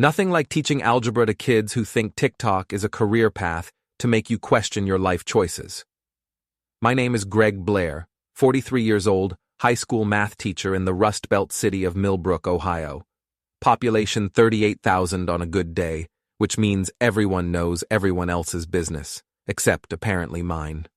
Nothing like teaching algebra to kids who think TikTok is a career path to make you question your life choices. My name is Blair, 43 years old, high school math teacher in the Rust Belt city of Millbrook, Ohio. Population 38,000 on a good day, which means everyone knows everyone else's business, except apparently mine.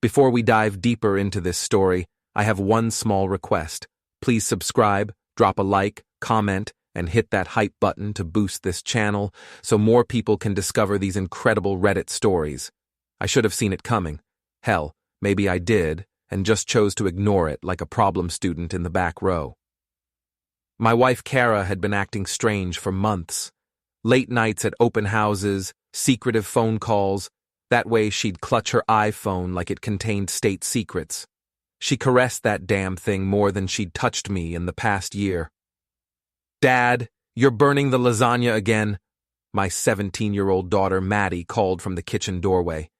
Before we dive deeper into this story, I have one small request. Please subscribe, drop a like, comment, and hit that hype button to boost this channel so more people can discover these incredible Reddit stories. I should have seen it coming. Hell, maybe I did, and just chose to ignore it like a problem student in the back row. My wife Cara had been acting strange for months. Late nights at open houses, secretive phone calls. That way she'd clutch her iPhone like it contained state secrets. She caressed that damn thing more than she'd touched me in the past year. "Dad, you're burning the lasagna again," my 17-year-old daughter Maddie called from the kitchen doorway.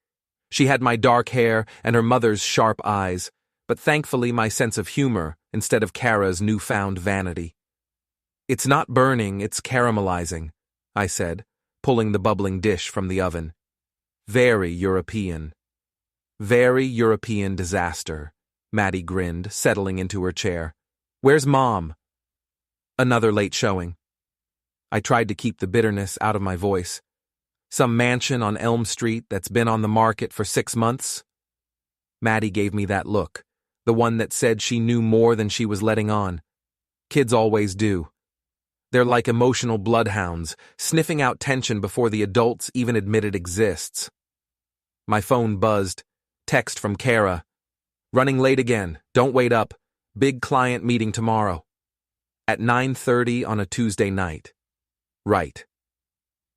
She had my dark hair and her mother's sharp eyes, but thankfully my sense of humor instead of Cara's newfound vanity. "It's not burning, it's caramelizing," I said, pulling the bubbling dish from the oven. Very European. Very European disaster, Maddie grinned, settling into her chair. "Where's Mom?" "Another late showing." I tried to keep the bitterness out of my voice. "Some mansion on Elm Street that's been on the market for 6 months?" Maddie gave me that look, the one that said she knew more than she was letting on. Kids always do. They're like emotional bloodhounds, sniffing out tension before the adults even admit it exists. My phone buzzed. Text from Cara. "Running late again. Don't wait up. Big client meeting tomorrow." At 9:30 on a Tuesday night. Right.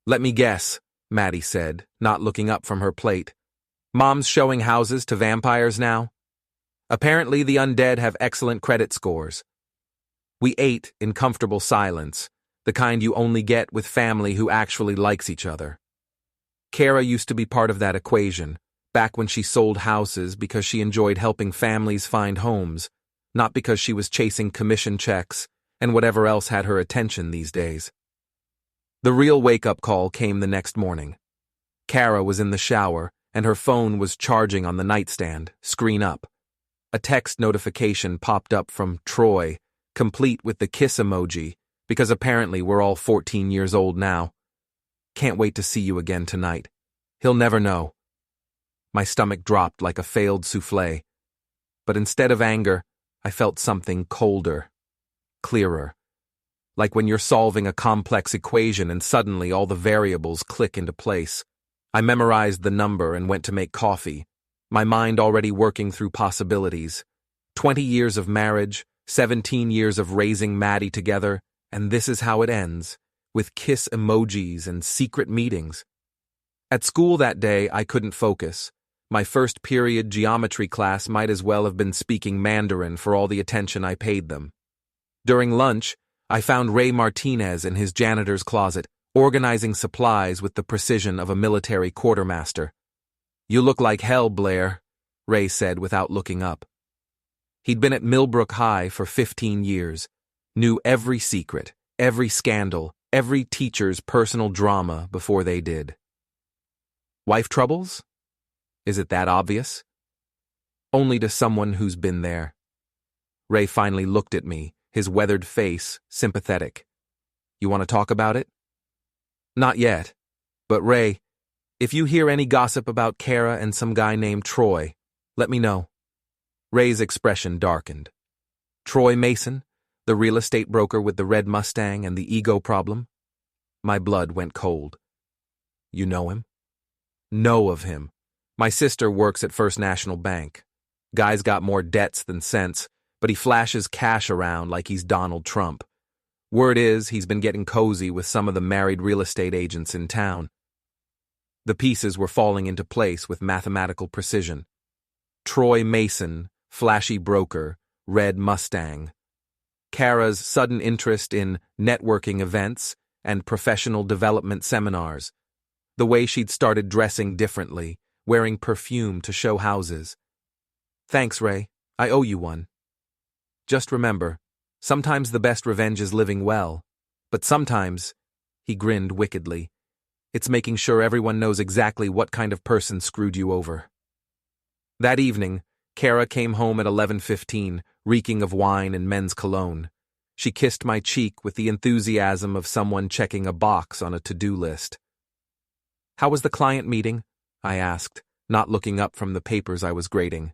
"Let me guess," Maddie said, not looking up from her plate. "Mom's showing houses to vampires now?" "Apparently the undead have excellent credit scores." We ate in comfortable silence, the kind you only get with family who actually likes each other. Cara used to be part of that equation, back when she sold houses because she enjoyed helping families find homes, not because she was chasing commission checks and whatever else had her attention these days. The real wake-up call came the next morning. Cara was in the shower, and her phone was charging on the nightstand, screen up. A text notification popped up from Troy, complete with the kiss emoji, because apparently we're all 14 years old now. "Can't wait to see you again tonight. He'll never know." My stomach dropped like a failed souffle. But instead of anger, I felt something colder. Clearer. Like when you're solving a complex equation and suddenly all the variables click into place. I memorized the number and went to make coffee, my mind already working through possibilities. 20 years of marriage, 17 years of raising Maddie together, and this is how it ends, with kiss emojis and secret meetings. At school that day, I couldn't focus. My first period geometry class might as well have been speaking Mandarin for all the attention I paid them. During lunch, I found Ray Martinez in his janitor's closet, organizing supplies with the precision of a military quartermaster. "You look like hell, Blair," Ray said without looking up. He'd been at Millbrook High for 15 years, knew every secret, every scandal, every teacher's personal drama before they did. Wife troubles? Is it that obvious? Only to someone who's been there. Ray finally looked at me, his weathered face sympathetic. "You want to talk about it?" "Not yet. But Ray, if you hear any gossip about Cara and some guy named Troy, let me know." Ray's expression darkened. "Troy Mason, the real estate broker with the red Mustang and the ego problem?" My blood went cold. "You know him?" "Know of him. My sister works at First National Bank. Guy's got more debts than sense, but he flashes cash around like he's Donald Trump. Word is he's been getting cozy with some of the married real estate agents in town." The pieces were falling into place with mathematical precision. Troy Mason, flashy broker, red Mustang. Cara's sudden interest in networking events and professional development seminars. The way she'd started dressing differently, wearing perfume to show houses. "Thanks, Ray. I owe you one." Just remember, sometimes the best revenge is living well, but sometimes He grinned wickedly. It's making sure everyone knows exactly what kind of person screwed you over. That evening, Cara came home at 11:15, reeking of wine and men's cologne. She kissed my cheek with the enthusiasm of someone checking a box on a to-do list. "How was the client meeting?" I asked, not looking up from the papers I was grading.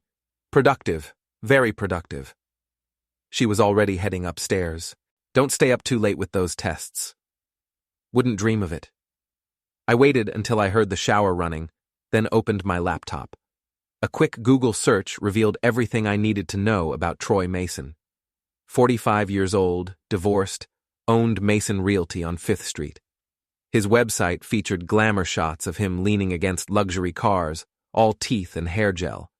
"Productive. Very productive." She was already heading upstairs. "Don't stay up too late with those tests." "Wouldn't dream of it." I waited until I heard the shower running, then opened my laptop. A quick Google search revealed everything I needed to know about Troy Mason. 45 years old, divorced, owned Mason Realty on 5th Street. His website featured glamour shots of him leaning against luxury cars, all teeth and hair gel.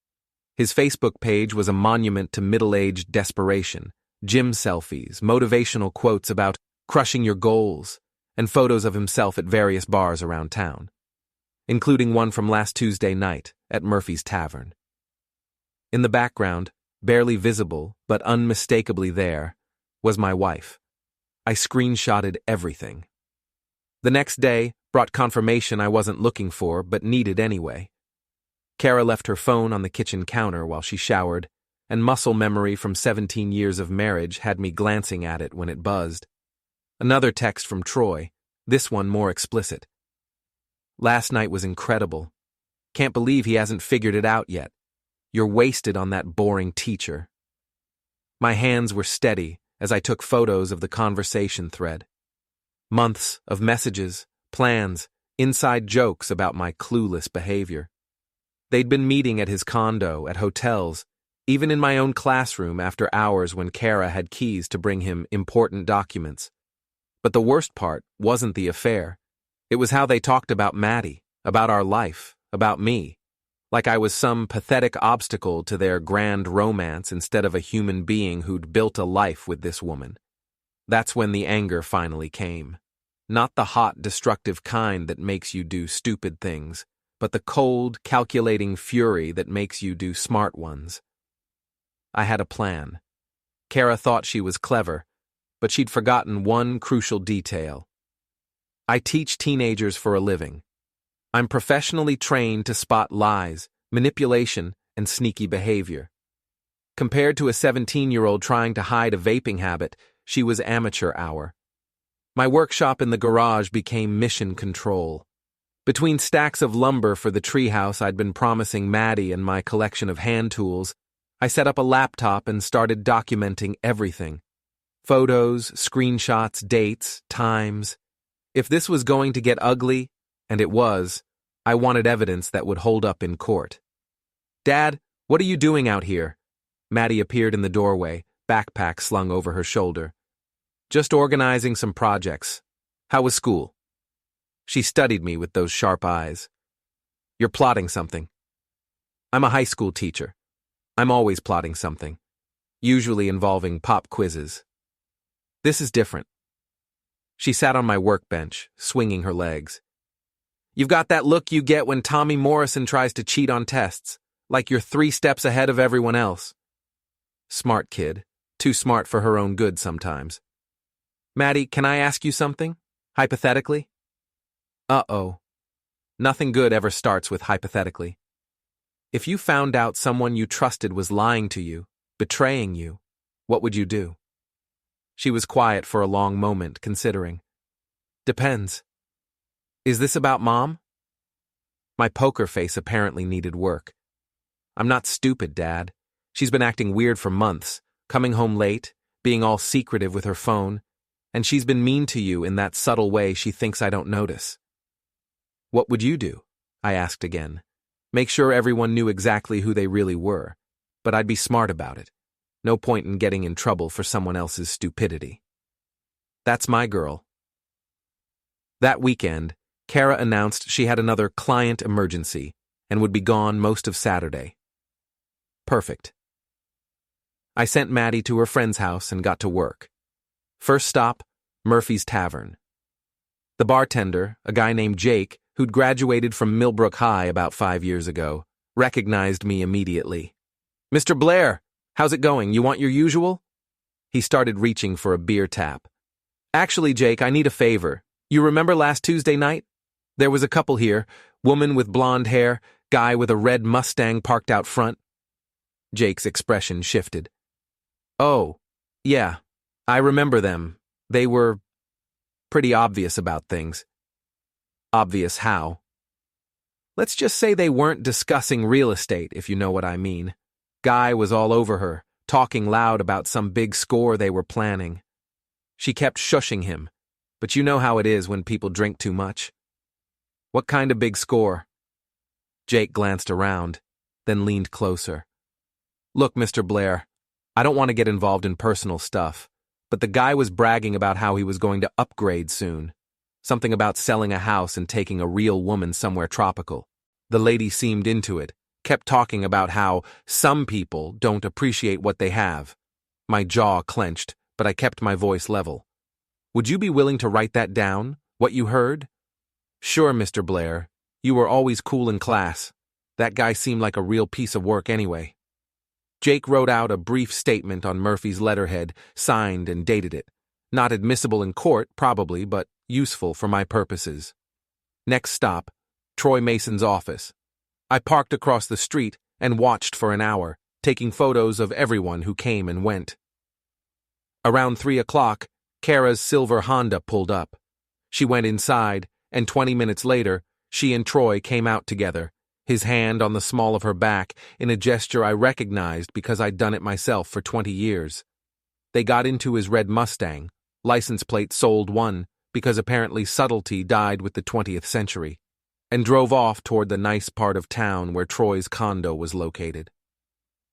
His Facebook page was a monument to middle-aged desperation, gym selfies, motivational quotes about crushing your goals, and photos of himself at various bars around town, including one from last Tuesday night at Murphy's Tavern. In the background, barely visible but unmistakably there, was my wife. I screenshotted everything. The next day brought confirmation I wasn't looking for but needed anyway. Cara left her phone on the kitchen counter while she showered, and muscle memory from 17 years of marriage had me glancing at it when it buzzed. Another text from Troy, this one more explicit. "Last night was incredible. Can't believe he hasn't figured it out yet. You're wasted on that boring teacher." My hands were steady as I took photos of the conversation thread. Months of messages, plans, inside jokes about my clueless behavior. They'd been meeting at his condo, at hotels, even in my own classroom after hours when Cara had keys to bring him important documents. But the worst part wasn't the affair. It was how they talked about Maddie, about our life, about me, like I was some pathetic obstacle to their grand romance instead of a human being who'd built a life with this woman. That's when the anger finally came. Not the hot, destructive kind that makes you do stupid things, but the cold, calculating fury that makes you do smart ones. I had a plan. Cara thought she was clever, but she'd forgotten one crucial detail. I teach teenagers for a living. I'm professionally trained to spot lies, manipulation, and sneaky behavior. Compared to a 17-year-old trying to hide a vaping habit, she was amateur hour. My workshop in the garage became mission control. Between stacks of lumber for the treehouse I'd been promising Maddie and my collection of hand tools, I set up a laptop and started documenting everything. Photos, screenshots, dates, times. If this was going to get ugly, and it was, I wanted evidence that would hold up in court. "Dad, what are you doing out here?" Maddie appeared in the doorway, backpack slung over her shoulder. "Just organizing some projects. How was school?" She studied me with those sharp eyes. "You're plotting something." "I'm a high school teacher. I'm always plotting something, usually involving pop quizzes. This is different." She sat on my workbench, swinging her legs. "You've got that look you get when Tommy Morrison tries to cheat on tests, like you're 3 steps ahead of everyone else." Smart kid, too smart for her own good sometimes. "Maddie, can I ask you something? Hypothetically?" Uh-oh. Nothing good ever starts with hypothetically. If you found out someone you trusted was lying to you, betraying you, what would you do? She was quiet for a long moment, considering. "Depends. Is this about Mom?" My poker face apparently needed work. "I'm not stupid, Dad. She's been acting weird for months, coming home late, being all secretive with her phone, and she's been mean to you in that subtle way she thinks I don't notice." "What would you do?" I asked again. Make sure everyone knew exactly who they really were, but I'd be smart about it. No point in getting in trouble for someone else's stupidity. "That's my girl." That weekend, Cara announced she had another client emergency and would be gone most of Saturday. Perfect. I sent Maddie to her friend's house and got to work. First stop, Murphy's Tavern. The bartender, a guy named Jake, who'd graduated from Millbrook High about 5 years ago, recognized me immediately. "Mr. Blair, how's it going? You want your usual?" He started reaching for a beer tap. "Actually, Jake, I need a favor. You remember last Tuesday night? There was a couple here, woman with blonde hair, guy with a red Mustang parked out front. Jake's expression shifted. Oh, yeah, I remember them. They were pretty obvious about things. Obvious how? Let's just say they weren't discussing real estate, if you know what I mean. Guy was all over her, talking loud about some big score they were planning. She kept shushing him, but you know how it is when people drink too much. What kind of big score? Jake glanced around, then leaned closer. Look, Mr. Blair, I don't want to get involved in personal stuff, but the guy was bragging about how he was going to upgrade soon. Something about selling a house and taking a real woman somewhere tropical. The lady seemed into it, kept talking about how some people don't appreciate what they have. My jaw clenched, but I kept my voice level. Would you be willing to write that down, what you heard? Sure, Mr. Blair. You were always cool in class. That guy seemed like a real piece of work anyway. Jake wrote out a brief statement on Murphy's letterhead, signed and dated it. Not admissible in court, probably, but useful for my purposes. Next stop, Troy Mason's office. I parked across the street and watched for an hour, taking photos of everyone who came and went. Around 3 o'clock, Cara's silver Honda pulled up. She went inside, and 20 minutes later, she and Troy came out together, his hand on the small of her back in a gesture I recognized because I'd done it myself for 20 years. They got into his red Mustang, license plate sold one, because apparently subtlety died with the 20th century, and drove off toward the nice part of town where Troy's condo was located.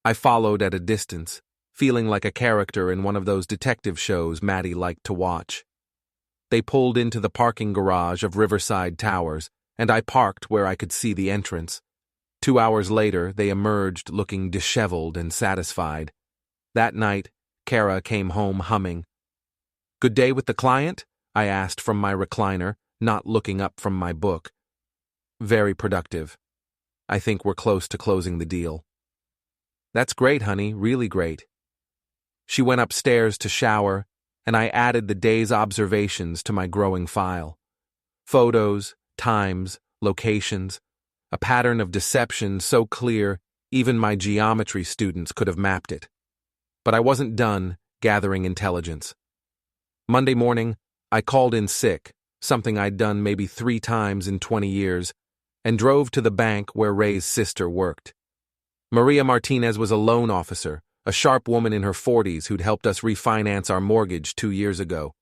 I followed at a distance, feeling like a character in one of those detective shows Maddie liked to watch. They pulled into the parking garage of Riverside Towers, and I parked where I could see the entrance. 2 hours later, they emerged looking disheveled and satisfied. That night, Cara came home humming. Good day with the client? I asked from my recliner, not looking up from my book. Very productive. I think we're close to closing the deal. That's great, honey, really great. She went upstairs to shower, and I added the day's observations to my growing file. Photos, times, locations, a pattern of deception so clear even my geometry students could have mapped it. But I wasn't done gathering intelligence. Monday morning, I called in sick, something I'd done maybe 3 times in 20 years, and drove to the bank where Ray's sister worked. Maria Martinez was a loan officer, a sharp woman in her 40s who'd helped us refinance our mortgage 2 years ago.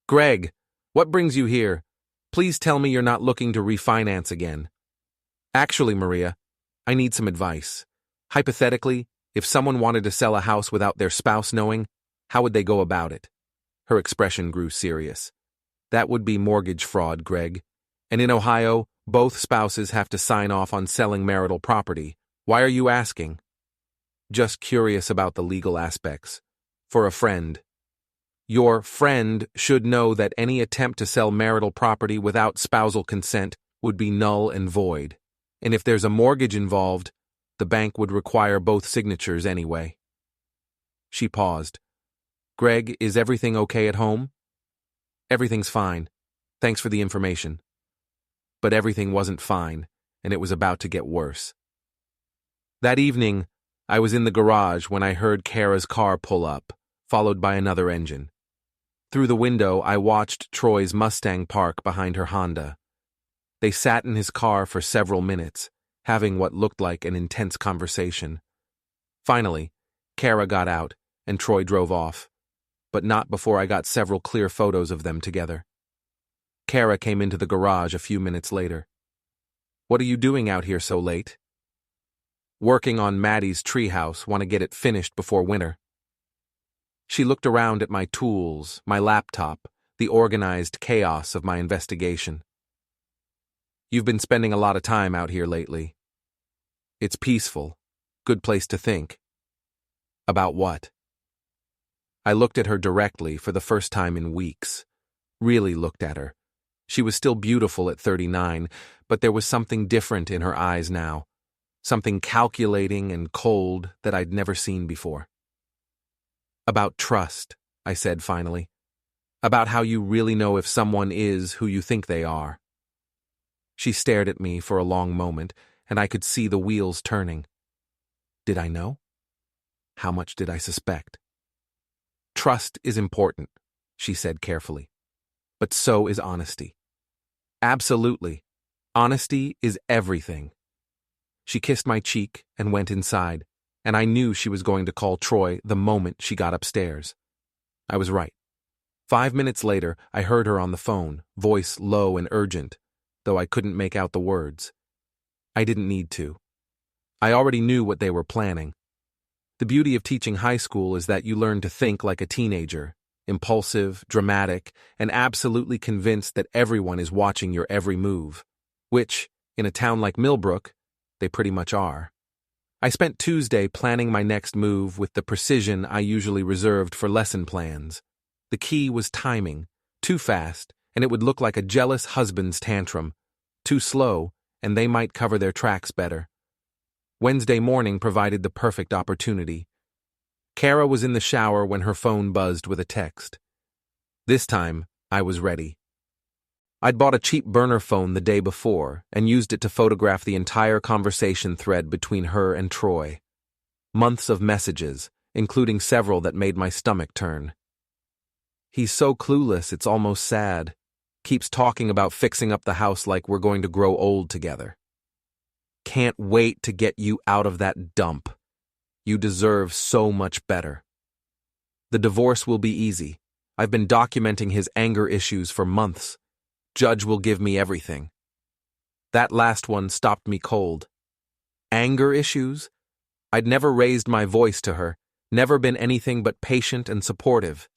Greg, what brings you here? Please tell me you're not looking to refinance again. Actually, Maria, I need some advice. Hypothetically, if someone wanted to sell a house without their spouse knowing, how would they go about it? Her expression grew serious. That would be mortgage fraud, Greg. And in Ohio, both spouses have to sign off on selling marital property. Why are you asking? Just curious about the legal aspects. For a friend. Your friend should know that any attempt to sell marital property without spousal consent would be null and void. And if there's a mortgage involved, the bank would require both signatures anyway. She paused. Greg, is everything okay at home? Everything's fine. Thanks for the information. But everything wasn't fine, and it was about to get worse. That evening, I was in the garage when I heard Cara's car pull up, followed by another engine. Through the window, I watched Troy's Mustang park behind her Honda. They sat in his car for several minutes, having what looked like an intense conversation. Finally, Cara got out, and Troy drove off, but not before I got several clear photos of them together. Cara came into the garage a few minutes later. What are you doing out here so late? Working on Maddie's treehouse, want to get it finished before winter. She looked around at my tools, my laptop, the organized chaos of my investigation. You've been spending a lot of time out here lately. It's peaceful. Good place to think. About what? I looked at her directly for the first time in weeks. Really looked at her. She was still beautiful at 39, but there was something different in her eyes now. Something calculating and cold that I'd never seen before. About trust, I said finally. About how you really know if someone is who you think they are. She stared at me for a long moment, and I could see the wheels turning. Did I know? How much did I suspect? Trust is important, she said carefully. But so is honesty. Absolutely. Honesty is everything. She kissed my cheek and went inside, and I knew she was going to call Troy the moment she got upstairs. I was right. 5 minutes later, I heard her on the phone, voice low and urgent, though I couldn't make out the words. I didn't need to. I already knew what they were planning. The beauty of teaching high school is that you learn to think like a teenager, impulsive, dramatic, and absolutely convinced that everyone is watching your every move, which, in a town like Millbrook, they pretty much are. I spent Tuesday planning my next move with the precision I usually reserved for lesson plans. The key was timing. Too fast, and it would look like a jealous husband's tantrum. Too slow, and they might cover their tracks better. Wednesday morning provided the perfect opportunity. Cara was in the shower when her phone buzzed with a text. This time, I was ready. I'd bought a cheap burner phone the day before and used it to photograph the entire conversation thread between her and Troy. Months of messages, including several that made my stomach turn. He's so clueless, it's almost sad. Keeps talking about fixing up the house like we're going to grow old together. Can't wait to get you out of that dump. You deserve so much better. The divorce will be easy. I've been documenting his anger issues for months. Judge will give me everything. That last one stopped me cold. Anger issues? I'd never raised my voice to her, never been anything but patient and supportive.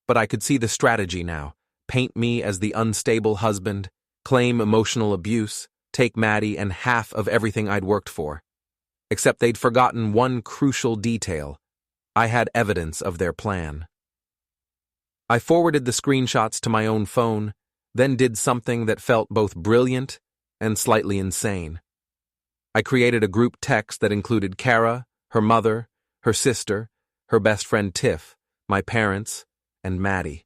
But I could see the strategy now. Paint me as the unstable husband, claim emotional abuse, take Maddie and half of everything I'd worked for. Except they'd forgotten one crucial detail. I had evidence of their plan. I forwarded the screenshots to my own phone, then did something that felt both brilliant and slightly insane. I created a group text that included Cara, her mother, her sister, her best friend Tiff, my parents, and Maddie.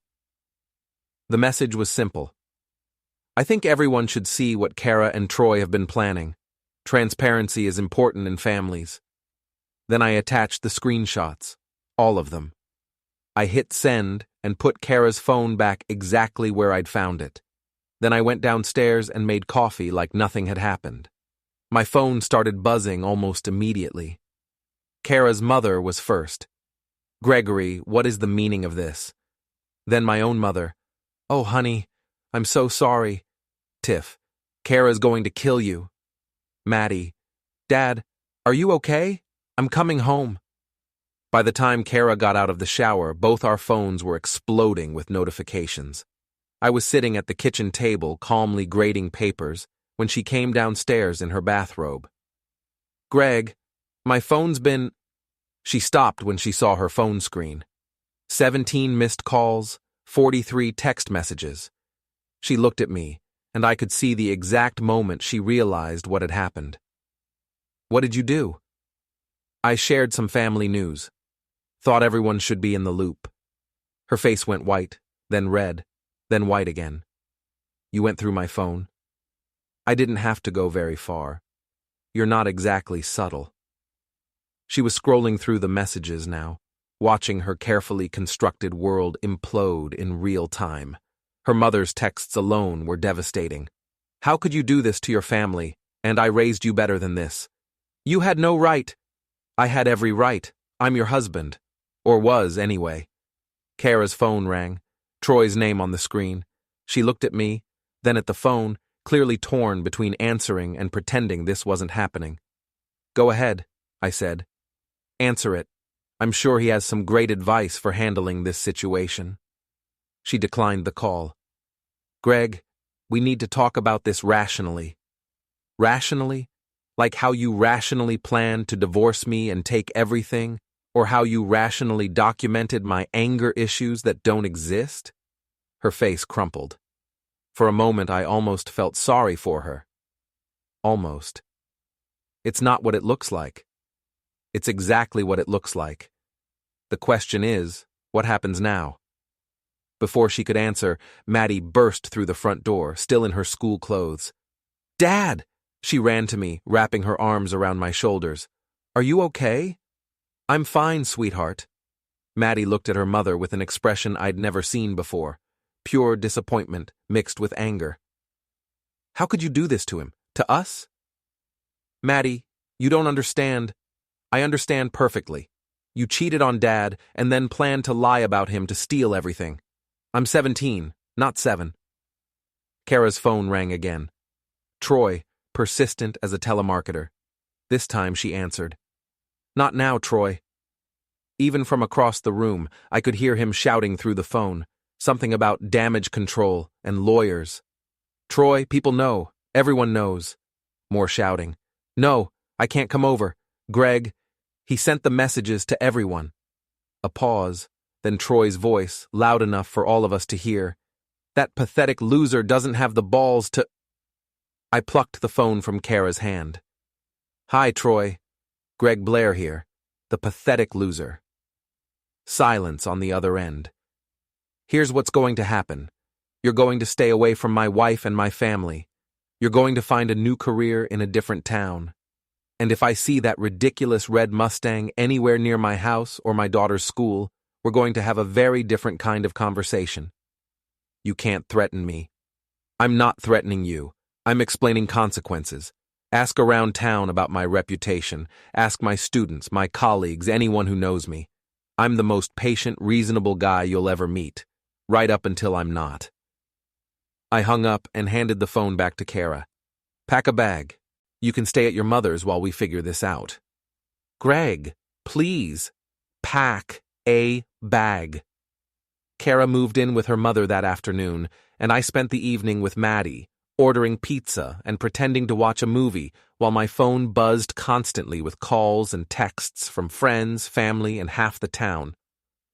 The message was simple. I think everyone should see what Cara and Troy have been planning. Transparency is important in families. Then I attached the screenshots, all of them. I hit send and put Cara's phone back exactly where I'd found it. Then I went downstairs and made coffee like nothing had happened. My phone started buzzing almost immediately. Cara's mother was first. Gregory, what is the meaning of this? Then my own mother. Oh, honey, I'm so sorry. Tiff, Cara's going to kill you. Maddie, Dad, are you okay? I'm coming home. By the time Cara got out of the shower, both our phones were exploding with notifications. I was sitting at the kitchen table, calmly grading papers, when she came downstairs in her bathrobe. Greg, my phone's been... She stopped when she saw her phone screen. 17 missed calls, 43 text messages. She looked at me, and I could see the exact moment she realized what had happened. What did you do? I shared some family news. Thought everyone should be in the loop. Her face went white, then red, then white again. You went through my phone. I didn't have to go very far. You're not exactly subtle. She was scrolling through the messages now, watching her carefully constructed world implode in real time. Her mother's texts alone were devastating. How could you do this to your family? And I raised you better than this. You had no right. I had every right. I'm your husband. Or was, anyway. Cara's phone rang, Troy's name on the screen. She looked at me, then at the phone, clearly torn between answering and pretending this wasn't happening. Go ahead, I said. Answer it. I'm sure he has some great advice for handling this situation. She declined the call. Greg, we need to talk about this rationally. Rationally? Like how you rationally planned to divorce me and take everything? Or how you rationally documented my anger issues that don't exist? Her face crumpled. For a moment, I almost felt sorry for her. Almost. It's not what it looks like. It's exactly what it looks like. The question is, what happens now? Before she could answer, Maddie burst through the front door, still in her school clothes. "Dad!" She ran to me, wrapping her arms around my shoulders. "Are you okay?" "I'm fine, sweetheart." Maddie looked at her mother with an expression I'd never seen before, pure disappointment mixed with anger. "How could you do this to him? To us?" "Maddie, you don't understand." "I understand perfectly. You cheated on Dad and then planned to lie about him to steal everything. I'm 17, not 7. Cara's phone rang again. Troy, persistent as a telemarketer. This time she answered. "Not now, Troy." Even from across the room, I could hear him shouting through the phone, something about damage control and lawyers. "Troy, people know. Everyone knows." More shouting. "No, I can't come over. Greg, he sent the messages to everyone." A pause, then Troy's voice, loud enough for all of us to hear. "That pathetic loser doesn't have the balls to—" I plucked the phone from Cara's hand. "Hi, Troy. Greg Blair here. The pathetic loser." Silence on the other end. "Here's what's going to happen. You're going to stay away from my wife and my family. You're going to find a new career in a different town. And if I see that ridiculous red Mustang anywhere near my house or my daughter's school, we're going to have a very different kind of conversation. You can't threaten me." "I'm not threatening you. I'm explaining consequences. Ask around town about my reputation. Ask my students, my colleagues, anyone who knows me. I'm the most patient, reasonable guy you'll ever meet, right up until I'm not." I hung up and handed the phone back to Cara. "Pack a bag. You can stay at your mother's while we figure this out." "Greg, please, pack a bag." Cara moved in with her mother that afternoon, and I spent the evening with Maddie, ordering pizza and pretending to watch a movie while my phone buzzed constantly with calls and texts from friends, family, and half the town.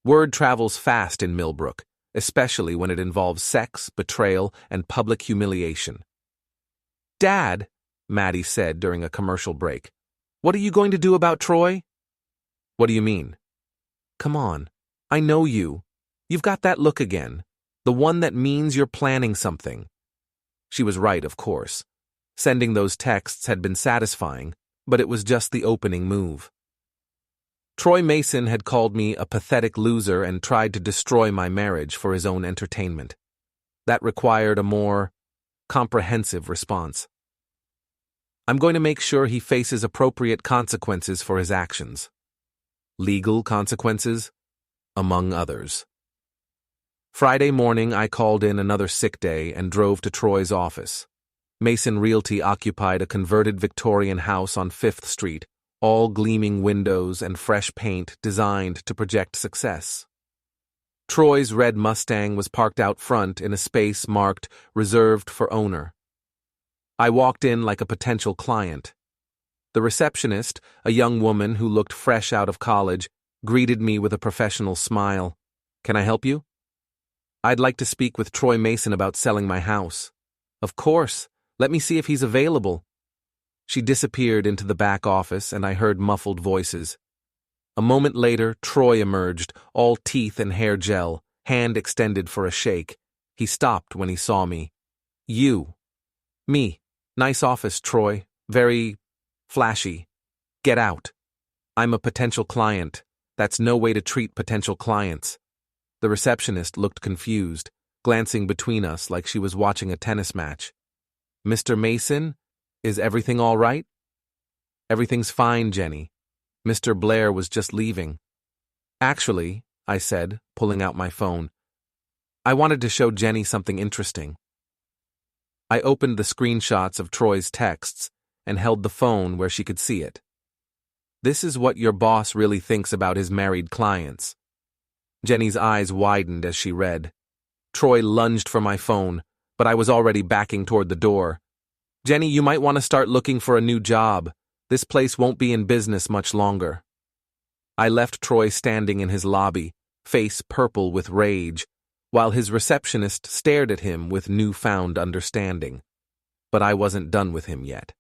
Word travels fast in Millbrook, especially when it involves sex, betrayal, and public humiliation. "Dad," Maddie said during a commercial break, "what are you going to do about Troy?" "What do you mean?" "Come on. I know you. You've got that look again. The one that means you're planning something." She was right, of course. Sending those texts had been satisfying, but it was just the opening move. Troy Mason had called me a pathetic loser and tried to destroy my marriage for his own entertainment. That required a more comprehensive response. I'm going to make sure he faces appropriate consequences for his actions. Legal consequences, among others. Friday morning, I called in another sick day and drove to Troy's office. Mason Realty occupied a converted Victorian house on 5th Street, all gleaming windows and fresh paint designed to project success. Troy's red Mustang was parked out front in a space marked "Reserved for Owner." I walked in like a potential client. The receptionist, a young woman who looked fresh out of college, greeted me with a professional smile. "Can I help you?" "I'd like to speak with Troy Mason about selling my house." "Of course. Let me see if he's available." She disappeared into the back office and I heard muffled voices. A moment later, Troy emerged, all teeth and hair gel, hand extended for a shake. He stopped when he saw me. "You." "Me. Nice office, Troy. Very flashy. Get out." "I'm a potential client. That's no way to treat potential clients." The receptionist looked confused, glancing between us like she was watching a tennis match. "Mr. Mason, is everything all right?" "Everything's fine, Jenny. Mr. Blair was just leaving." "Actually," I said, pulling out my phone, "I wanted to show Jenny something interesting." I opened the screenshots of Troy's texts and held the phone where she could see it. "This is what your boss really thinks about his married clients." Jenny's eyes widened as she read. Troy lunged for my phone, but I was already backing toward the door. "Jenny, you might want to start looking for a new job. This place won't be in business much longer." I left Troy standing in his lobby, face purple with rage, while his receptionist stared at him with newfound understanding. But I wasn't done with him yet.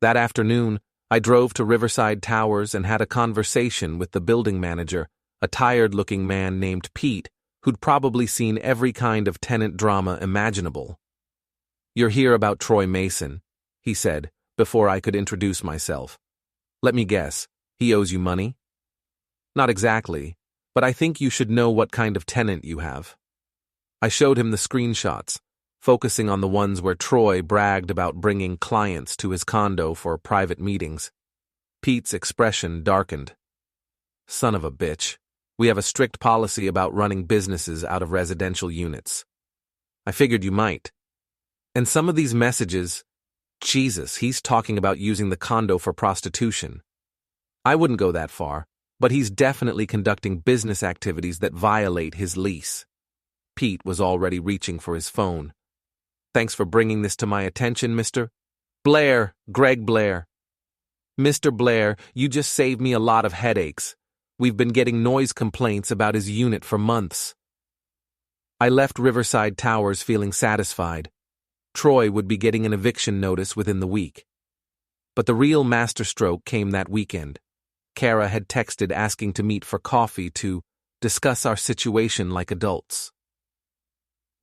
That afternoon, I drove to Riverside Towers and had a conversation with the building manager, a tired-looking man named Pete, who'd probably seen every kind of tenant drama imaginable. "You're here about Troy Mason," he said, before I could introduce myself. "Let me guess, he owes you money?" "Not exactly, but I think you should know what kind of tenant you have." I showed him the screenshots, focusing on the ones where Troy bragged about bringing clients to his condo for private meetings. Pete's expression darkened. "Son of a bitch. We have a strict policy about running businesses out of residential units. I figured you might. And some of these messages, Jesus, he's talking about using the condo for prostitution. I wouldn't go that far, but he's definitely conducting business activities that violate his lease." Pete was already reaching for his phone. "Thanks for bringing this to my attention, Mr. Blair, Greg Blair. Mr. Blair, you just saved me a lot of headaches. We've been getting noise complaints about his unit for months." I left Riverside Towers feeling satisfied. Troy would be getting an eviction notice within the week. But the real masterstroke came that weekend. Cara had texted asking to meet for coffee to discuss our situation like adults.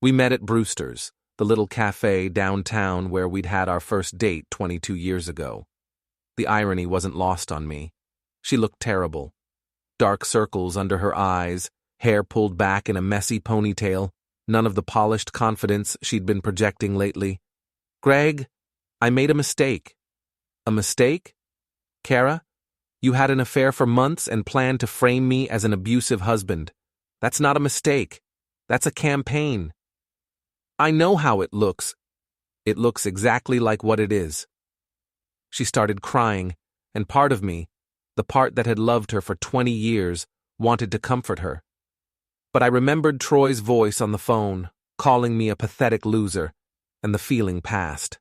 We met at Brewster's, the little cafe downtown where we'd had our first date 22 years ago. The irony wasn't lost on me. She looked terrible. Dark circles under her eyes, hair pulled back in a messy ponytail, none of the polished confidence she'd been projecting lately. "Greg, I made a mistake." "A mistake? Cara, you had an affair for months and planned to frame me as an abusive husband. That's not a mistake. That's a campaign." "I know how it looks." "It looks exactly like what it is." She started crying, and part of me, the part that had loved her for 20 years, wanted to comfort her. But I remembered Troy's voice on the phone, calling me a pathetic loser, and the feeling passed.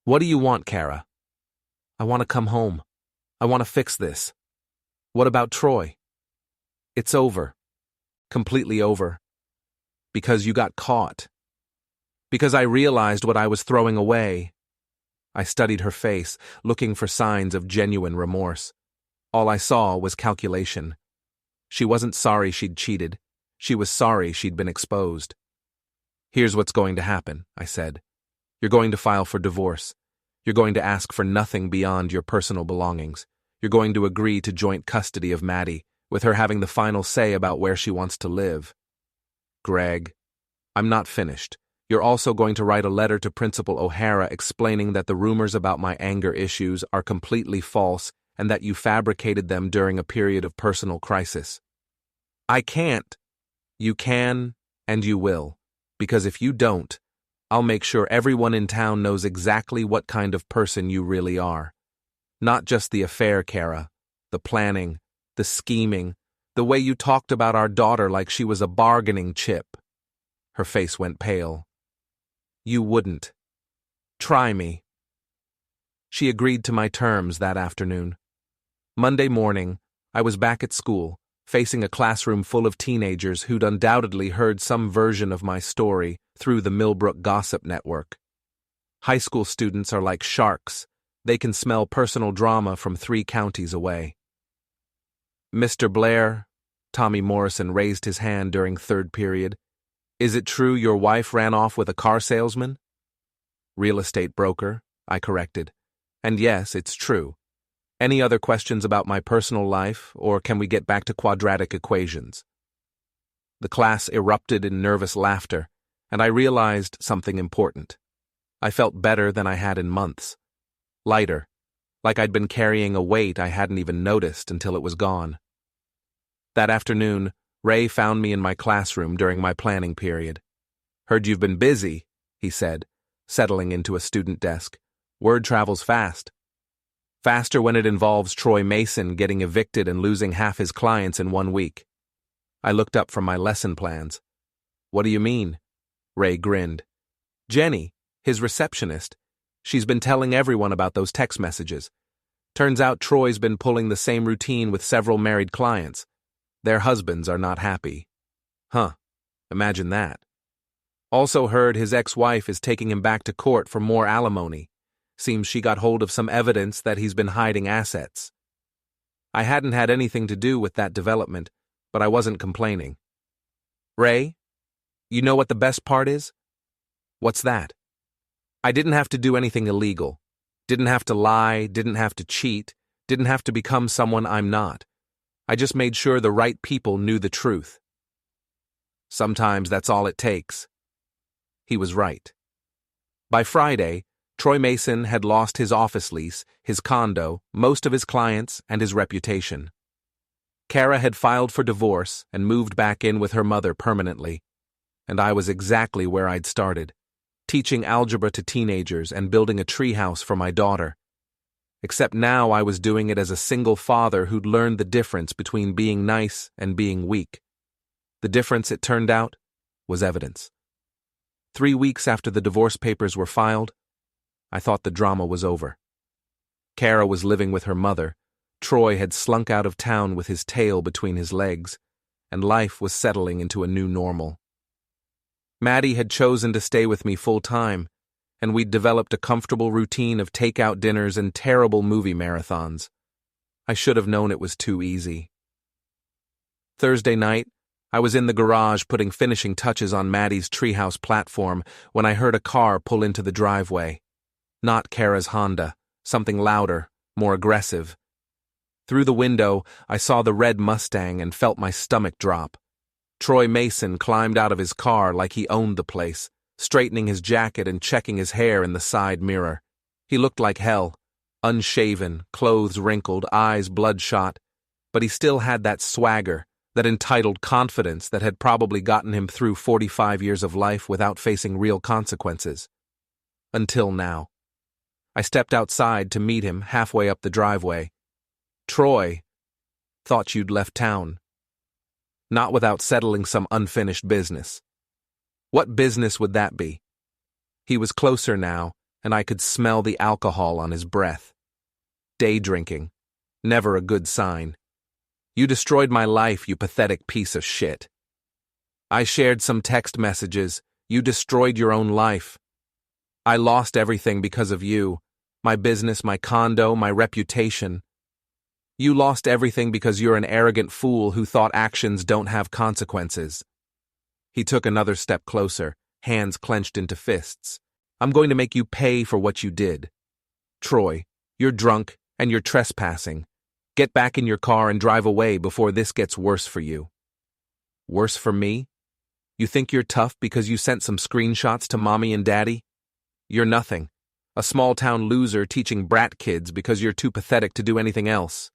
"What do you want, Cara?" "I want to come home. I want to fix this." "What about Troy?" "It's over. Completely over. Because you got caught. Because I realized what I was throwing away." I studied her face, looking for signs of genuine remorse. All I saw was calculation. She wasn't sorry she'd cheated. She was sorry she'd been exposed. "Here's what's going to happen," I said. "You're going to file for divorce. You're going to ask for nothing beyond your personal belongings. You're going to agree to joint custody of Maddie, with her having the final say about where she wants to live." "Greg, I'm not finished. You're also going to write a letter to Principal O'Hara explaining that the rumors about my anger issues are completely false and that you fabricated them during a period of personal crisis." "I can't." "You can, and you will, because if you don't, I'll make sure everyone in town knows exactly what kind of person you really are. Not just the affair, Cara, the planning, the scheming, the way you talked about our daughter like she was a bargaining chip." Her face went pale. "You wouldn't. Try me." She agreed to my terms that afternoon. Monday morning, I was back at school, facing a classroom full of teenagers who'd undoubtedly heard some version of my story through the Millbrook gossip network. High school students are like sharks. They can smell personal drama from 3 counties away. "Mr. Blair," Tommy Morrison raised his hand during third period, "is it true your wife ran off with a car salesman?" "Real estate broker," I corrected. "And yes, it's true. Any other questions about my personal life, or can we get back to quadratic equations?" The class erupted in nervous laughter, and I realized something important. I felt better than I had in months. Lighter, like I'd been carrying a weight I hadn't even noticed until it was gone. That afternoon, Ray found me in my classroom during my planning period. "Heard you've been busy," he said, settling into a student desk. "Word travels fast. Faster when it involves Troy Mason getting evicted and losing half his clients in 1 week." I looked up from my lesson plans. "What do you mean?" Ray grinned. "Jenny, his receptionist, she's been telling everyone about those text messages. Turns out Troy's been pulling the same routine with several married clients. Their husbands are not happy." "Huh, imagine that." "Also heard his ex-wife is taking him back to court for more alimony. Seems she got hold of some evidence that he's been hiding assets." I hadn't had anything to do with that development, but I wasn't complaining. Ray, you know what the best part is? What's that? I didn't have to do anything illegal. Didn't have to lie, didn't have to cheat, didn't have to become someone I'm not. I just made sure the right people knew the truth. Sometimes that's all it takes. He was right. By Friday, Troy Mason had lost his office lease, his condo, most of his clients, and his reputation. Cara had filed for divorce and moved back in with her mother permanently, and I was exactly where I'd started, teaching algebra to teenagers and building a treehouse for my daughter. Except now I was doing it as a single father who'd learned the difference between being nice and being weak. The difference, it turned out, was evidence. 3 weeks after the divorce papers were filed, I thought the drama was over. Cara was living with her mother, Troy had slunk out of town with his tail between his legs, and life was settling into a new normal. Maddie had chosen to stay with me full-time, and we'd developed a comfortable routine of takeout dinners and terrible movie marathons. I should have known it was too easy. Thursday night, I was in the garage putting finishing touches on Maddie's treehouse platform when I heard a car pull into the driveway. Not Cara's Honda, something louder, more aggressive. Through the window, I saw the red Mustang and felt my stomach drop. Troy Mason climbed out of his car like he owned the place, straightening his jacket and checking his hair in the side mirror. He looked like hell, unshaven, clothes wrinkled, eyes bloodshot, but he still had that swagger, that entitled confidence that had probably gotten him through 45 years of life without facing real consequences. Until now. I stepped outside to meet him halfway up the driveway. Troy, thought you'd left town. Not without settling some unfinished business. What business would that be? He was closer now, and I could smell the alcohol on his breath. Day drinking. Never a good sign. You destroyed my life, you pathetic piece of shit. I shared some text messages. You destroyed your own life. I lost everything because of you. My business, my condo, my reputation. You lost everything because you're an arrogant fool who thought actions don't have consequences. He took another step closer, hands clenched into fists. I'm going to make you pay for what you did. Troy, you're drunk and you're trespassing. Get back in your car and drive away before this gets worse for you. Worse for me? You think you're tough because you sent some screenshots to mommy and daddy? You're nothing. A small-town loser teaching brat kids because you're too pathetic to do anything else.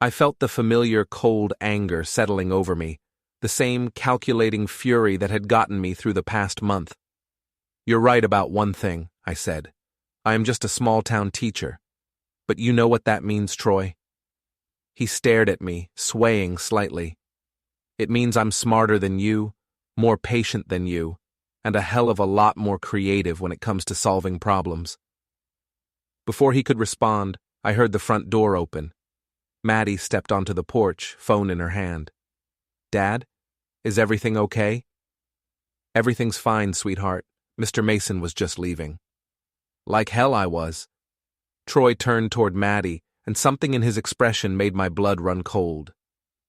I felt the familiar cold anger settling over me, the same calculating fury that had gotten me through the past month. You're right about one thing, I said. I am just a small-town teacher. But you know what that means, Troy? He stared at me, swaying slightly. It means I'm smarter than you, more patient than you, and a hell of a lot more creative when it comes to solving problems. Before he could respond, I heard the front door open. Maddie stepped onto the porch, phone in her hand. Dad, is everything okay? Everything's fine, sweetheart. Mr. Mason was just leaving. Like hell I was. Troy turned toward Maddie, and something in his expression made my blood run cold.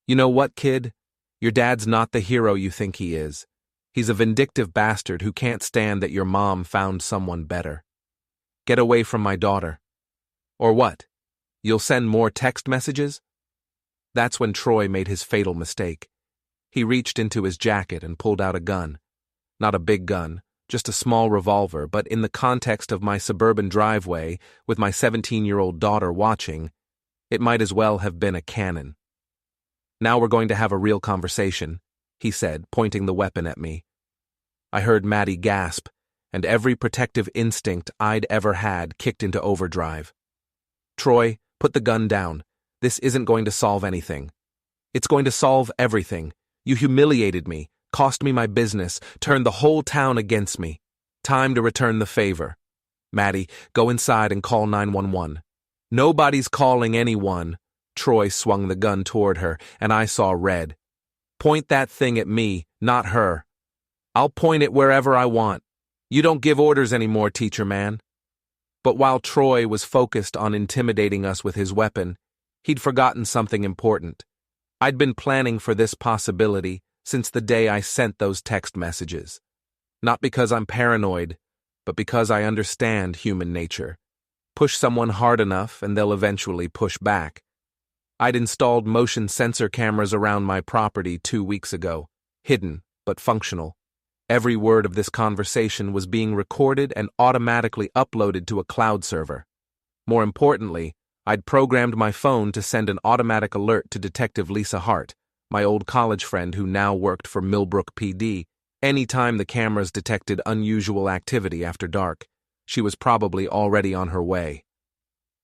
You know what, kid? Your dad's not the hero you think he is. He's a vindictive bastard who can't stand that your mom found someone better. Get away from my daughter. Or what? You'll send more text messages? That's when Troy made his fatal mistake. He reached into his jacket and pulled out a gun. Not a big gun, just a small revolver, but in the context of my suburban driveway, with my 17-year-old daughter watching, it might as well have been a cannon. Now we're going to have a real conversation, he said, pointing the weapon at me. I heard Maddie gasp, and every protective instinct I'd ever had kicked into overdrive. Troy, put the gun down. This isn't going to solve anything. It's going to solve everything. You humiliated me, cost me my business, turned the whole town against me. Time to return the favor. Maddie, go inside and call 911. Nobody's calling anyone. Troy swung the gun toward her, and I saw red. Point that thing at me, not her. I'll point it wherever I want. You don't give orders anymore, teacher man. But while Troy was focused on intimidating us with his weapon, he'd forgotten something important. I'd been planning for this possibility, since the day I sent those text messages. Not because I'm paranoid, but because I understand human nature. Push someone hard enough and they'll eventually push back. I'd installed motion sensor cameras around my property 2 weeks ago, hidden but functional. Every word of this conversation was being recorded and automatically uploaded to a cloud server. More importantly, I'd programmed my phone to send an automatic alert to Detective Lisa Hart, my old college friend who now worked for Millbrook PD, anytime the cameras detected unusual activity after dark. She was probably already on her way.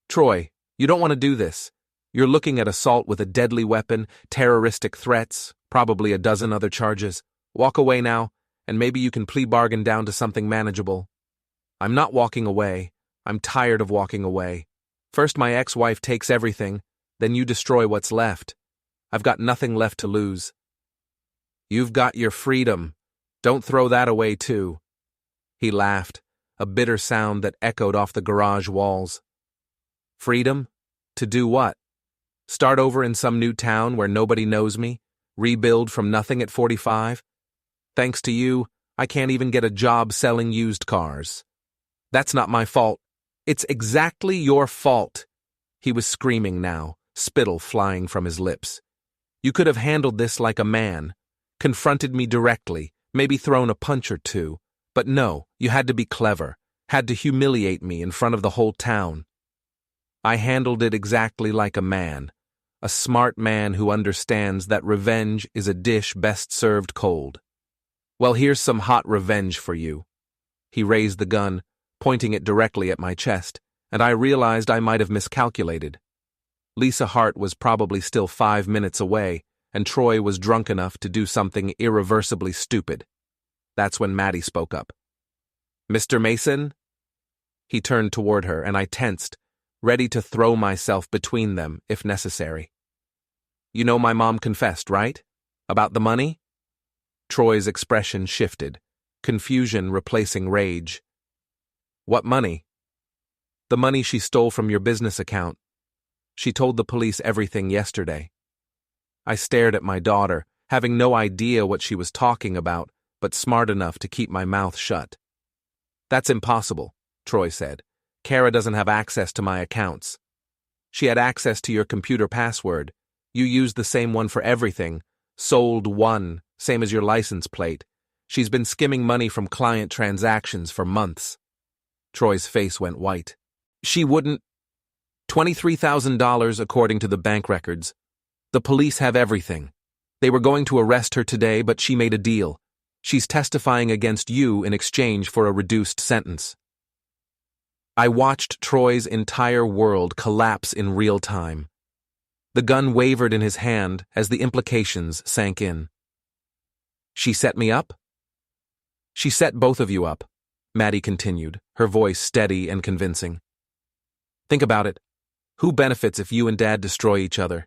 Troy, you don't want to do this. You're looking at assault with a deadly weapon, terroristic threats, probably a dozen other charges. Walk away now, and maybe you can plea bargain down to something manageable. I'm not walking away. I'm tired of walking away. First my ex-wife takes everything, then you destroy what's left. I've got nothing left to lose. You've got your freedom. Don't throw that away too. He laughed, a bitter sound that echoed off the garage walls. Freedom? To do what? Start over in some new town where nobody knows me? Rebuild from nothing at 45? Thanks to you, I can't even get a job selling used cars. That's not my fault. It's exactly your fault. He was screaming now, spittle flying from his lips. You could have handled this like a man, confronted me directly, maybe thrown a punch or two. But no, you had to be clever, had to humiliate me in front of the whole town. I handled it exactly like a man, a smart man who understands that revenge is a dish best served cold. Well, here's some hot revenge for you. He raised the gun, pointing it directly at my chest, and I realized I might have miscalculated. Lisa Hart was probably still 5 minutes away, and Troy was drunk enough to do something irreversibly stupid. That's when Maddie spoke up. Mr. Mason? He turned toward her, and I tensed, ready to throw myself between them if necessary. You know my mom confessed, right? About the money? Troy's expression shifted, confusion replacing rage. What money? The money she stole from your business account. She told the police everything yesterday. I stared at my daughter, having no idea what she was talking about, but smart enough to keep my mouth shut. That's impossible, Troy said. Cara doesn't have access to my accounts. She had access to your computer password. You used the same one for everything. Sold one, same as your license plate. She's been skimming money from client transactions for months. Troy's face went white. She wouldn't. $23,000 according to the bank records. The police have everything. They were going to arrest her today, but she made a deal. She's testifying against you in exchange for a reduced sentence. I watched Troy's entire world collapse in real time. The gun wavered in his hand as the implications sank in. She set me up? She set both of you up, Maddie continued, her voice steady and convincing. Think about it. Who benefits if you and Dad destroy each other?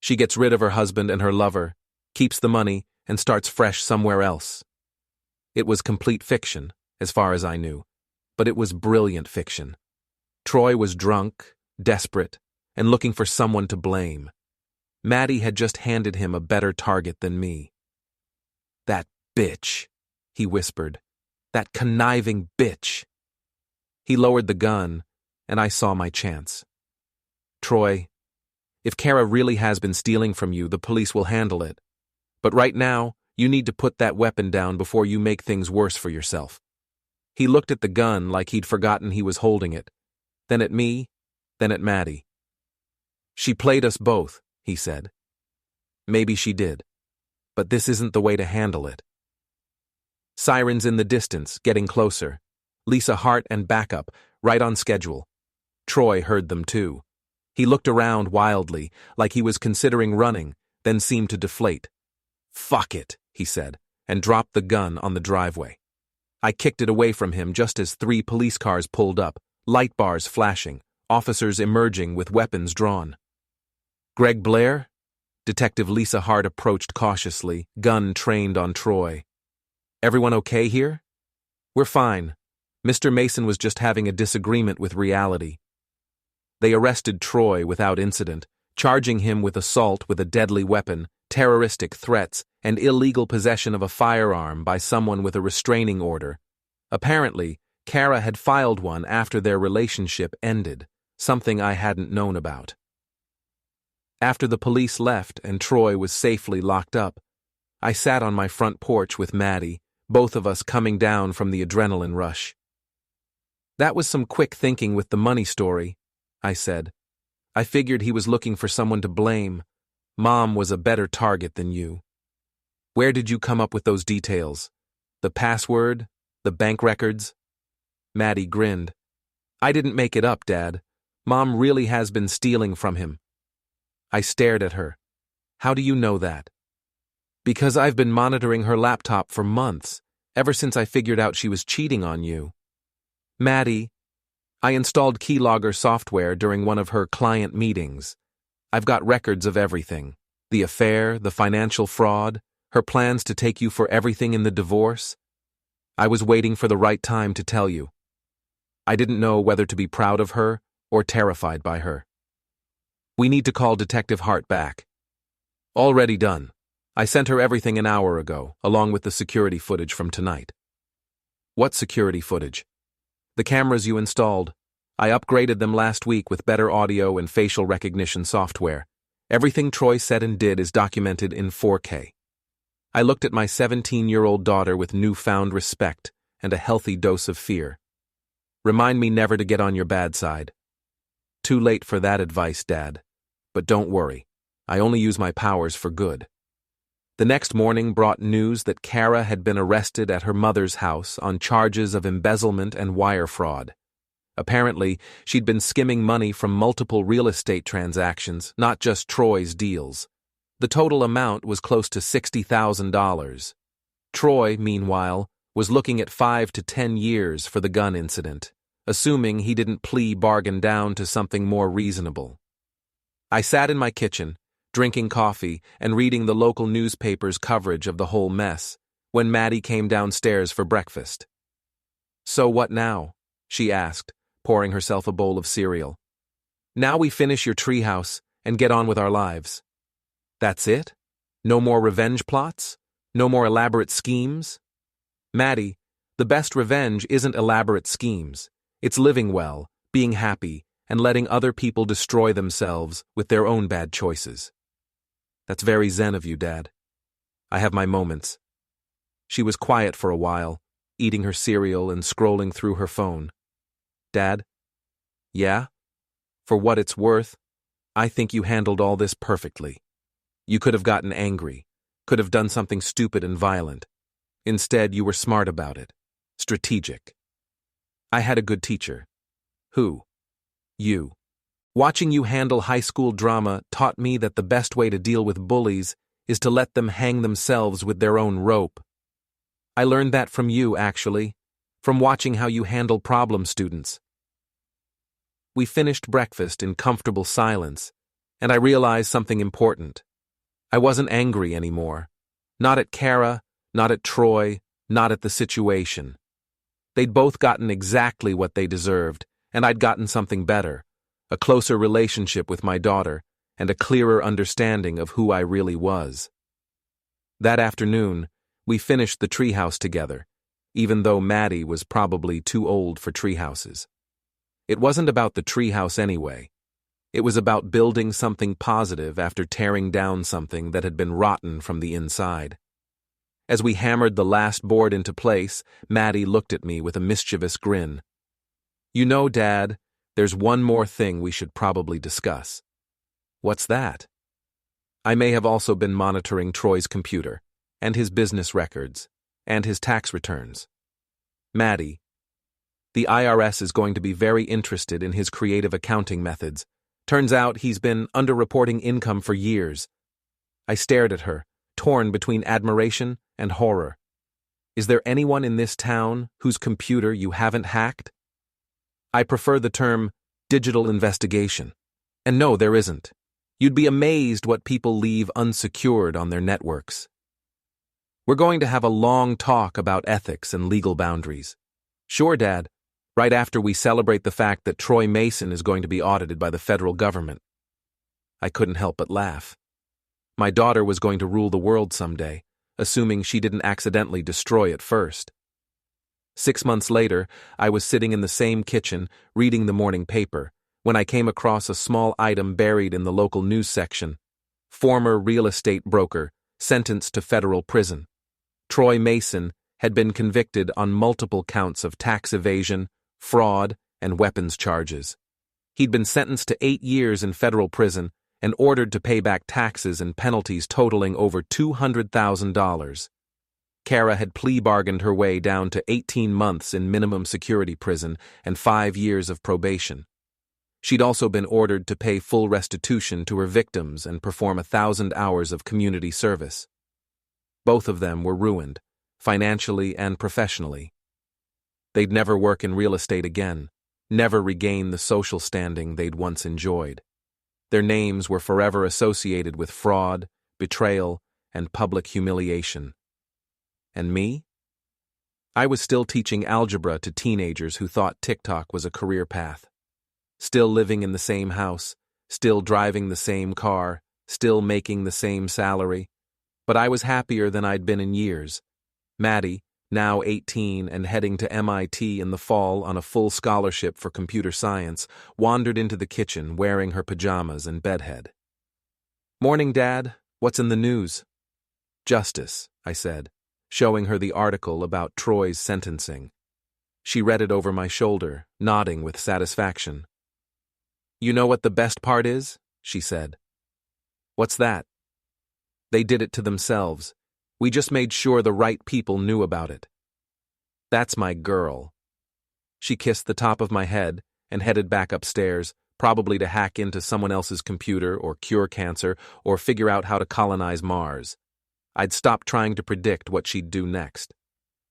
She gets rid of her husband and her lover, keeps the money, and starts fresh somewhere else. It was complete fiction, as far as I knew, but it was brilliant fiction. Troy was drunk, desperate, and looking for someone to blame. Maddie had just handed him a better target than me. That bitch, he whispered. That conniving bitch. He lowered the gun, and I saw my chance. Troy, if Cara really has been stealing from you, the police will handle it. But right now, you need to put that weapon down before you make things worse for yourself. He looked at the gun like he'd forgotten he was holding it, then at me, then at Maddie. She played us both, he said. Maybe she did, but this isn't the way to handle it. Sirens in the distance, getting closer. Lisa Hart and backup, right on schedule. Troy heard them too. He looked around wildly, like he was considering running, then seemed to deflate. Fuck it, he said, and dropped the gun on the driveway. I kicked it away from him just as 3 police cars pulled up, light bars flashing, officers emerging with weapons drawn. Greg Blair? Detective Lisa Hart approached cautiously, gun trained on Troy. Everyone okay here? We're fine. Mr. Mason was just having a disagreement with reality. They arrested Troy without incident, charging him with assault with a deadly weapon, terroristic threats, and illegal possession of a firearm by someone with a restraining order. Apparently, Cara had filed one after their relationship ended, something I hadn't known about. After the police left and Troy was safely locked up, I sat on my front porch with Maddie, both of us coming down from the adrenaline rush. "That was some quick thinking with the money story," I said. "I figured he was looking for someone to blame. Mom was a better target than you. Where did you come up with those details? The password? The bank records?" Maddie grinned. "I didn't make it up, Dad. Mom really has been stealing from him." I stared at her. "How do you know that?" "Because I've been monitoring her laptop for months, ever since I figured out she was cheating on you. Maddie, I installed keylogger software during one of her client meetings. I've got records of everything. The affair, the financial fraud, her plans to take you for everything in the divorce. I was waiting for the right time to tell you. I didn't know whether to be proud of her or terrified by her. We need to call Detective Hart back." "Already done. I sent her everything an hour ago, along with the security footage from tonight." "What security footage?" "The cameras you installed. I upgraded them last week with better audio and facial recognition software. Everything Troy said and did is documented in 4K. I looked at my 17-year-old daughter with newfound respect and a healthy dose of fear. Remind me never to get on your bad side." "Too late for that advice, Dad. But don't worry. I only use my powers for good." The next morning brought news that Cara had been arrested at her mother's house on charges of embezzlement and wire fraud. Apparently, she'd been skimming money from multiple real estate transactions, not just Troy's deals. The total amount was close to $60,000. Troy, meanwhile, was looking at 5 to 10 years for the gun incident, assuming he didn't plea bargain down to something more reasonable. I sat in my kitchen, drinking coffee and reading the local newspaper's coverage of the whole mess, when Maddie came downstairs for breakfast. "So what now?" she asked, pouring herself a bowl of cereal. "Now we finish your treehouse and get on with our lives." "That's it? No more revenge plots? No more elaborate schemes?" "Maddie, the best revenge isn't elaborate schemes. It's living well, being happy, and letting other people destroy themselves with their own bad choices." "That's very zen of you, Dad. I have my moments." She was quiet for a while, eating her cereal and scrolling through her phone. "Dad?" "Yeah? For what it's worth, I think you handled all this perfectly. You could have gotten angry, could have done something stupid and violent. Instead, you were smart about it. Strategic. I had a good teacher." "Who?" "You. Watching you handle high school drama taught me that the best way to deal with bullies is to let them hang themselves with their own rope. I learned that from you, actually, from watching how you handle problem students." We finished breakfast in comfortable silence, and I realized something important. I wasn't angry anymore. Not at Cara, not at Troy, not at the situation. They'd both gotten exactly what they deserved, and I'd gotten something better, a closer relationship with my daughter, and a clearer understanding of who I really was. That afternoon, we finished the treehouse together, even though Maddie was probably too old for treehouses. It wasn't about the treehouse anyway. It was about building something positive after tearing down something that had been rotten from the inside. As we hammered the last board into place, Maddie looked at me with a mischievous grin. "You know, Dad, there's one more thing we should probably discuss." "What's that?" "I may have also been monitoring Troy's computer, and his business records, and his tax returns. Maddie, the IRS is going to be very interested in his creative accounting methods. Turns out he's been underreporting income for years." I stared at her, torn between admiration and horror. "Is there anyone in this town whose computer you haven't hacked?" "I prefer the term digital investigation. And no, there isn't. You'd be amazed what people leave unsecured on their networks." "We're going to have a long talk about ethics and legal boundaries." "Sure, Dad. Right after we celebrate the fact that Troy Mason is going to be audited by the federal government." I couldn't help but laugh. My daughter was going to rule the world someday, assuming she didn't accidentally destroy it first. 6 months later, I was sitting in the same kitchen, reading the morning paper, when I came across a small item buried in the local news section. Former real estate broker, sentenced to federal prison. Troy Mason had been convicted on multiple counts of tax evasion, fraud, and weapons charges. He'd been sentenced to 8 years in federal prison and ordered to pay back taxes and penalties totaling over $200,000. Cara had plea bargained her way down to 18 months in minimum security prison and 5 years of probation. She'd also been ordered to pay full restitution to her victims and perform 1,000 hours of community service. Both of them were ruined, financially and professionally. They'd never work in real estate again, never regain the social standing they'd once enjoyed. Their names were forever associated with fraud, betrayal, and public humiliation. And me? I was still teaching algebra to teenagers who thought TikTok was a career path. Still living in the same house, still driving the same car, still making the same salary. But I was happier than I'd been in years. Maddie, now 18 and heading to MIT in the fall on a full scholarship for computer science, wandered into the kitchen wearing her pajamas and bedhead. "Morning, Dad. What's in the news?" "Justice," I said, showing her the article about Troy's sentencing. She read it over my shoulder, nodding with satisfaction. "You know what the best part is?" she said. "What's that?" "They did it to themselves. We just made sure the right people knew about it." "That's my girl." She kissed the top of my head and headed back upstairs, probably to hack into someone else's computer or cure cancer or figure out how to colonize Mars. I'd stopped trying to predict what she'd do next.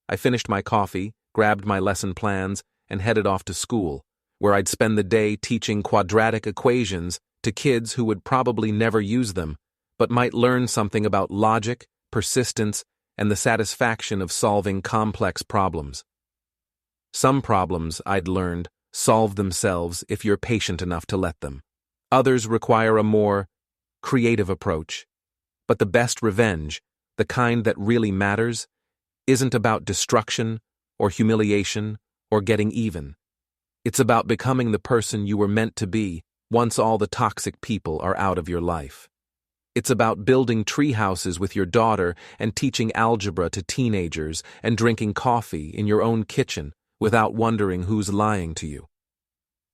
I finished my coffee, grabbed my lesson plans, and headed off to school, where I'd spend the day teaching quadratic equations to kids who would probably never use them, but might learn something about logic, persistence, and the satisfaction of solving complex problems. Some problems, I'd learned, solve themselves if you're patient enough to let them. Others require a more creative approach. But the best revenge, the kind that really matters, isn't about destruction or humiliation or getting even. It's about becoming the person you were meant to be once all the toxic people are out of your life. It's about building tree houses with your daughter and teaching algebra to teenagers and drinking coffee in your own kitchen without wondering who's lying to you.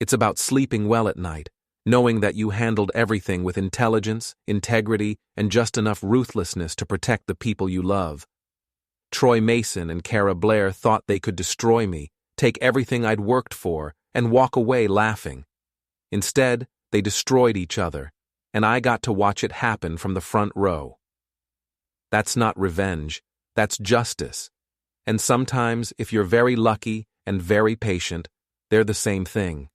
It's about sleeping well at night, knowing that you handled everything with intelligence, integrity, and just enough ruthlessness to protect the people you love. Troy Mason and Cara Blair thought they could destroy me, take everything I'd worked for, and walk away laughing. Instead, they destroyed each other, and I got to watch it happen from the front row. That's not revenge, that's justice. And sometimes, if you're very lucky and very patient, they're the same thing.